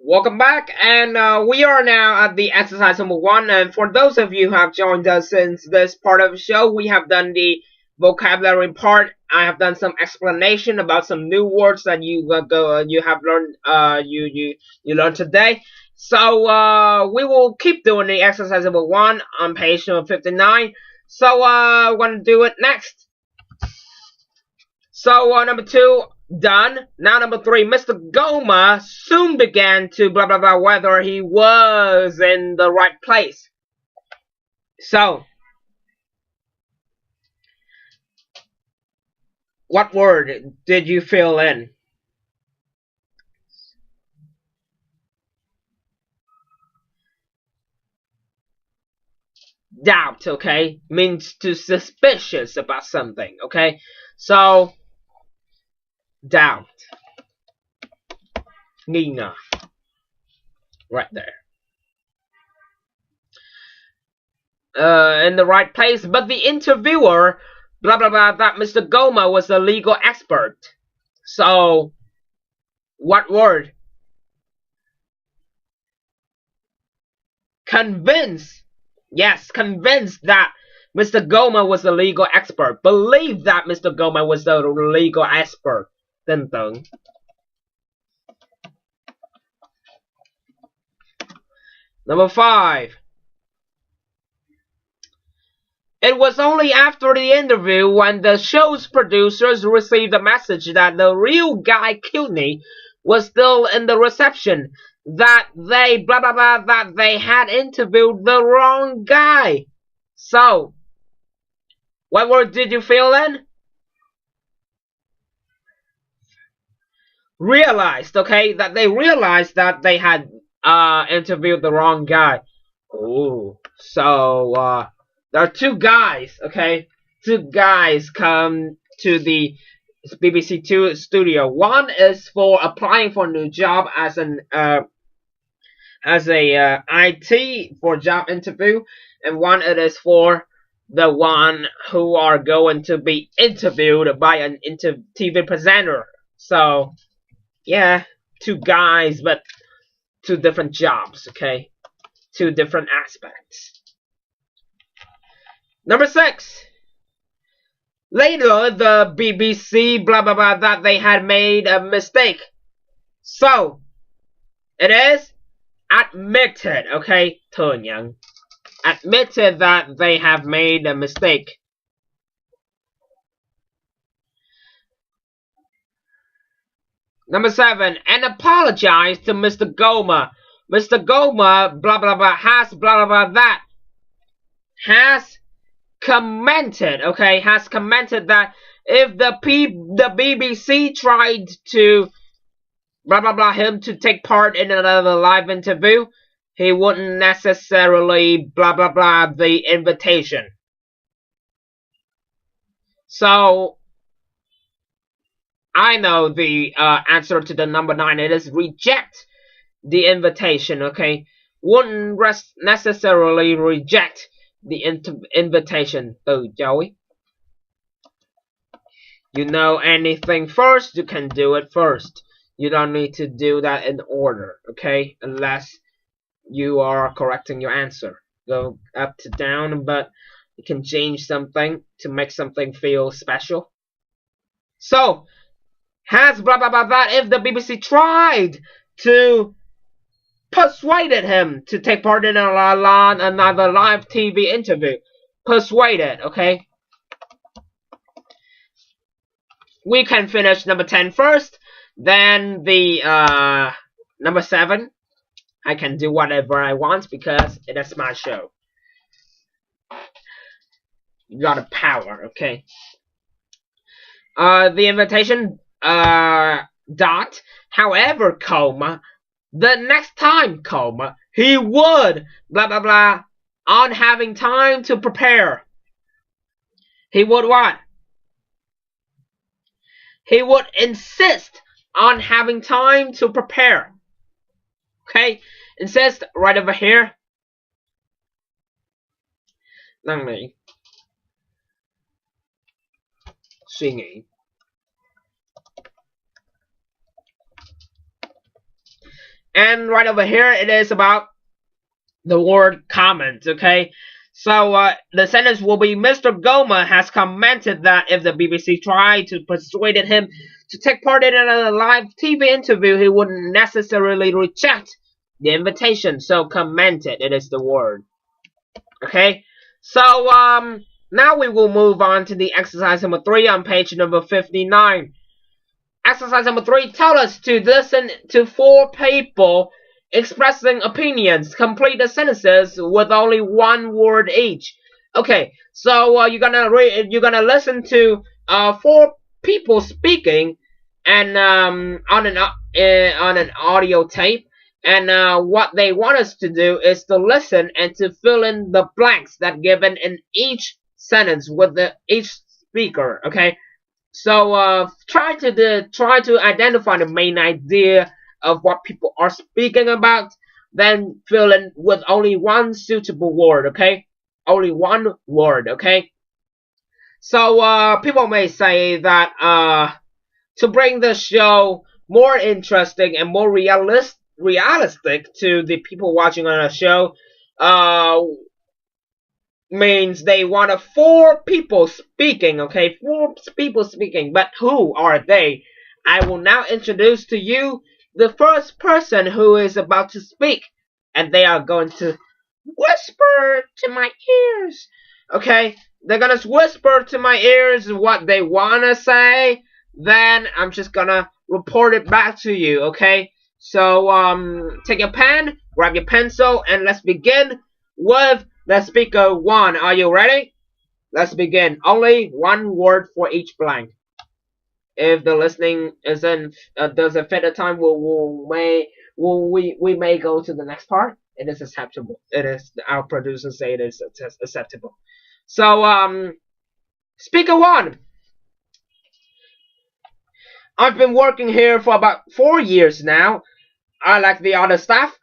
Welcome back, and we are now at the exercise number 1. And for those of you who have joined us since this part of the show, we have done the vocabulary part. I have done some explanation about some new words that you have learned you learned today. So we will keep doing the exercise number 1 on page number 59. So we're gonna do it next. So number 2. Done. Now number 3, Mr. Goma soon began to blah blah blah whether he was in the right place. So, what word did you fill in? Doubt, okay? Means to suspicious about something, okay? So, doubt, nghi ngờ, right there. In the right place, but the interviewer, blah blah blah, that Mr. Goma was a legal expert. So, what word? Convince. Yes, convinced that Mr. Goma was a legal expert. Believe that Mr. Goma was a legal expert. Tin tưởng. Number 5. It was only after the interview when the show's producers received a message that the real guy Kidney was still in the reception that they blah blah blah that they had interviewed the wrong guy. So, what word did you fill in? Realized, okay, that they realized that they had interviewed the wrong guy. Oh, so there are 2 guys, okay? 2 guys come to the BBC 2 studio. One is for applying for a new job as an IT for job interview, and one it is for the one who are going to be interviewed by an TV presenter. So, yeah, 2 guys, but 2 different jobs, okay? 2 different aspects. Number 6. Later, the BBC blah blah blah that they had made a mistake. So, it is admitted, okay? Thừa nhận. Admitted that they have made a mistake. Number 7, and apologize to Mr. Goma. Mr. Goma, blah blah blah, has blah blah blah that. Has commented, okay? Has commented that if the BBC tried to blah blah blah him to take part in another live interview, he wouldn't necessarily blah blah blah the invitation. So, I know the answer to the number 9. It is reject the invitation, okay? Wouldn't necessarily reject the invitation. Từ chối. You know anything first, you can do it first. You don't need to do that in order, okay? Unless you are correcting your answer. Go up to down, but you can change something to make something feel special. So, has blah blah blah that if the BBC tried to persuaded him to take part in another live TV interview. Persuaded, okay? We can finish number 10 first, then the number 7. I can do whatever I want because it is my show. You got a power, okay? The invitation dot. However, comma, the next time, comma, he would blah blah blah on having time to prepare. He would what? He would insist on having time to prepare. Okay, insist right over here. Năng nỉ. Suy nghĩ. And right over here, it is about the word comment, okay? So the sentence will be, Mr. Goma has commented that if the BBC tried to persuade him to take part in a live TV interview, he wouldn't necessarily reject the invitation. So commented, it is the word. Okay? So now we will move on to the exercise number 3 on page number 59. Exercise number 3 tells us to listen to 4 people expressing opinions. Complete the sentences with only 1 word each. Okay, so you're gonna listen to 4 people speaking, and on an audio tape. And what they want us to do is to listen and to fill in the blanks that given in each sentence with each speaker. Okay, so try to identify the main idea of what people are speaking about, then fill in with only 1 suitable word, okay? Only 1 word, okay? So people may say that to bring the show more interesting and more realistic to the people watching on a show, means they want 4 people speaking, okay? 4 people speaking, but who are they? I will now introduce to you the first person who is about to speak, and they are going to whisper to my ears. Okay, they're gonna whisper to my ears what they wanna say. Then I'm just gonna report it back to you. Okay, so take your pen, grab your pencil, and let's begin with the speaker 1. Are you ready? Let's begin. Only 1 word for each blank. If the listening doesn't fit the time, we may go to the next part. It is acceptable. It is, our producers say it is acceptable. So speaker 1. I've been working here for about 4 years now. I like the other staff.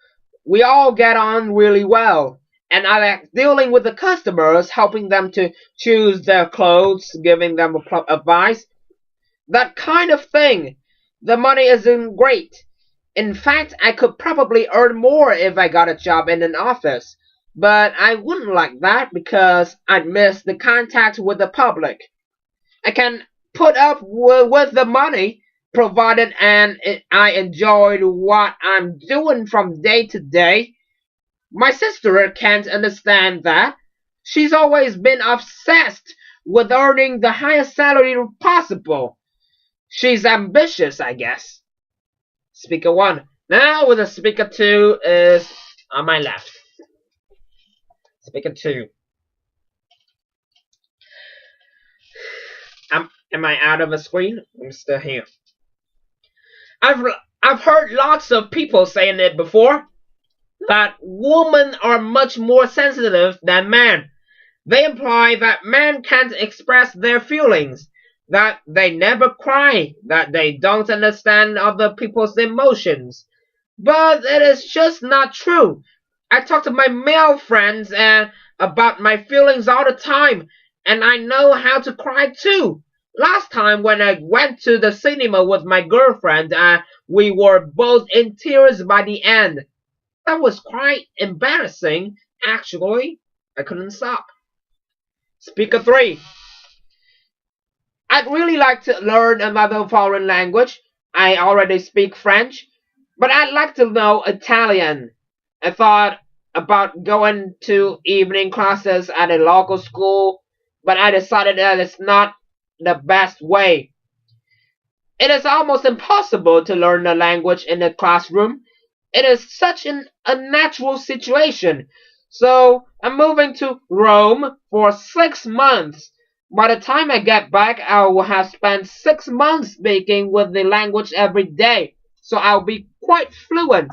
We all get on really well. And I like dealing with the customers, helping them to choose their clothes, giving them advice. That kind of thing. The money isn't great. In fact, I could probably earn more if I got a job in an office. But I wouldn't like that because I'd miss the contact with the public. I can put up with the money, provided I enjoyed what I'm doing from day to day. My sister can't understand that. She's always been obsessed with earning the highest salary possible. She's ambitious, I guess. Speaker 1. Now with the speaker 2 is on my left. Speaker 2. Am I out of the screen? I'm still here. I've heard lots of people saying it before, that women are much more sensitive than men. They imply that men can't express their feelings, that they never cry, that they don't understand other people's emotions. But it is just not true. I talk to my male friends about my feelings all the time, and I know how to cry too. Last time when I went to the cinema with my girlfriend, we were both in tears by the end. That was quite embarrassing, actually. I couldn't stop. Speaker 3. I'd really like to learn another foreign language. I already speak French, but I'd like to know Italian. I thought about going to evening classes at a local school, but I decided that it's not the best way. It is almost impossible to learn the language in a classroom. It is such an unnatural situation. So I'm moving to Rome for 6 months. By the time I get back, I will have spent 6 months speaking with the language every day. So I'll be quite fluent.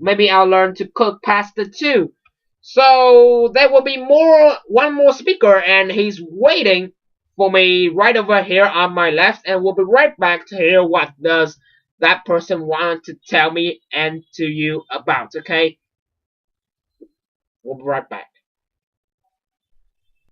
Maybe I'll learn to cook pasta too. So there will be one more speaker, and he's waiting for me right over here on my left, and we'll be right back to hear what does that person want to tell me and to you about, okay? We'll be right back.